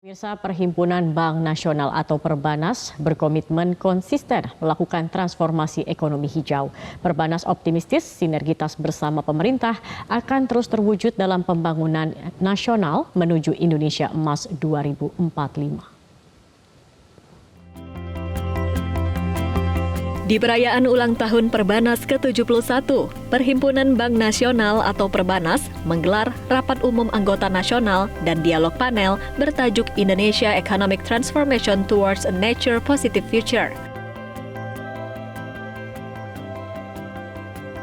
Pemirsa, Perhimpunan Bank Nasional atau Perbanas berkomitmen konsisten melakukan transformasi ekonomi hijau. Perbanas optimistis sinergitas bersama pemerintah akan terus terwujud dalam pembangunan nasional menuju Indonesia Emas 2045. Di perayaan ulang tahun Perbanas ke-71, Perhimpunan Bank Nasional atau Perbanas menggelar rapat umum anggota nasional dan dialog panel bertajuk Indonesia Economic Transformation Towards a Nature Positive Future.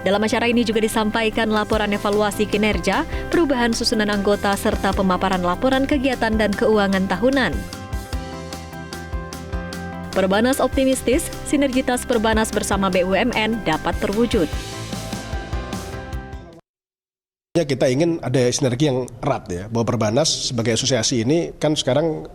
Dalam acara ini juga disampaikan laporan evaluasi kinerja, perubahan susunan anggota, serta pemaparan laporan kegiatan dan keuangan tahunan. Perbanas optimistis, sinergitas Perbanas bersama BUMN dapat terwujud. Kita ingin ada sinergi yang erat ya, bahwa Perbanas sebagai asosiasi ini kan sekarang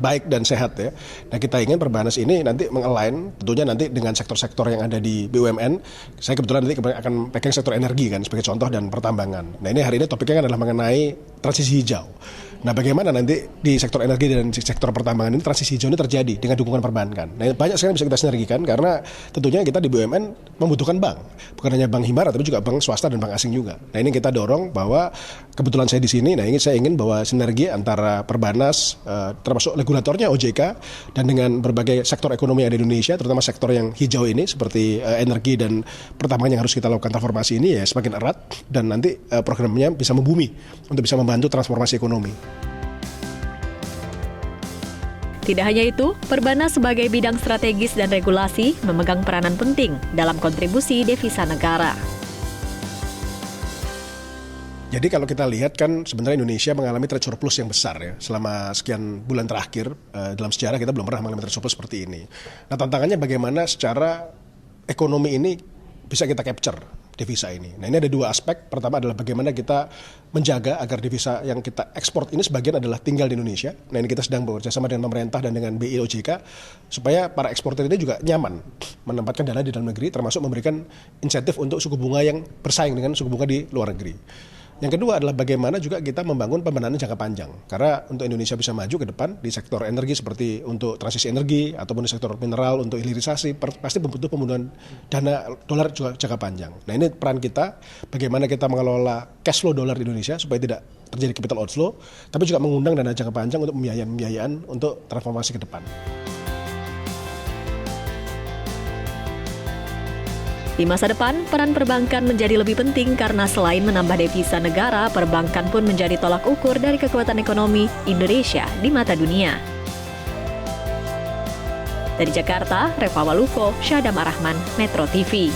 baik dan sehat ya. Nah, kita ingin Perbanas ini nanti mengalign tentunya nanti dengan sektor-sektor yang ada di BUMN. Saya kebetulan nanti akan pegang sektor energi kan sebagai contoh dan pertambangan. Nah, ini hari ini topiknya adalah mengenai transisi hijau. Nah, bagaimana nanti di sektor energi dan sektor pertambangan ini transisi hijau ini terjadi dengan dukungan perbankan. Nah, banyak sekali bisa kita sinergikan karena tentunya kita di BUMN membutuhkan bank. Bukan hanya bank himbara tapi juga bank swasta dan bank asing juga. Nah, ini kita dorong bahwa kebetulan saya di sini, nah ini saya ingin bahwa sinergi antara Perbanas, termasuk regulatornya OJK, dan dengan berbagai sektor ekonomi yang ada di Indonesia, terutama sektor yang hijau ini seperti energi dan pertambangan yang harus kita lakukan transformasi ini ya semakin erat dan nanti programnya bisa membumi untuk bisa membantu transformasi ekonomi. Tidak hanya itu, Perbanas sebagai bidang strategis dan regulasi memegang peranan penting dalam kontribusi devisa negara. Jadi kalau kita lihat kan sebenarnya Indonesia mengalami trade surplus yang besar ya selama sekian bulan terakhir. Dalam sejarah kita belum pernah mengalami trade surplus seperti ini. Nah, tantangannya bagaimana secara ekonomi ini bisa kita capture devisa ini. Nah, ini ada dua aspek. Pertama adalah bagaimana kita menjaga agar devisa yang kita ekspor ini sebagian adalah tinggal di Indonesia. Nah, ini kita sedang bekerja sama dengan pemerintah dan dengan BI OJK supaya para eksportir ini juga nyaman menempatkan dana di dalam negeri, termasuk memberikan insentif untuk suku bunga yang bersaing dengan suku bunga di luar negeri. Yang kedua adalah bagaimana juga kita membangun pembenahan jangka panjang. Karena untuk Indonesia bisa maju ke depan di sektor energi seperti untuk transisi energi ataupun di sektor mineral untuk hilirisasi pasti membutuhkan pembunuhan dana dolar juga jangka panjang. Nah, ini peran kita bagaimana kita mengelola cash flow dolar di Indonesia supaya tidak terjadi capital outflow, tapi juga mengundang dana jangka panjang untuk pembiayaan untuk transformasi ke depan. Di masa depan, peran perbankan menjadi lebih penting karena selain menambah devisa negara, perbankan pun menjadi tolak ukur dari kekuatan ekonomi Indonesia di mata dunia. Dari Jakarta, Reva Waluko, Syadam Arahman, Metro TV.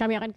Kami akan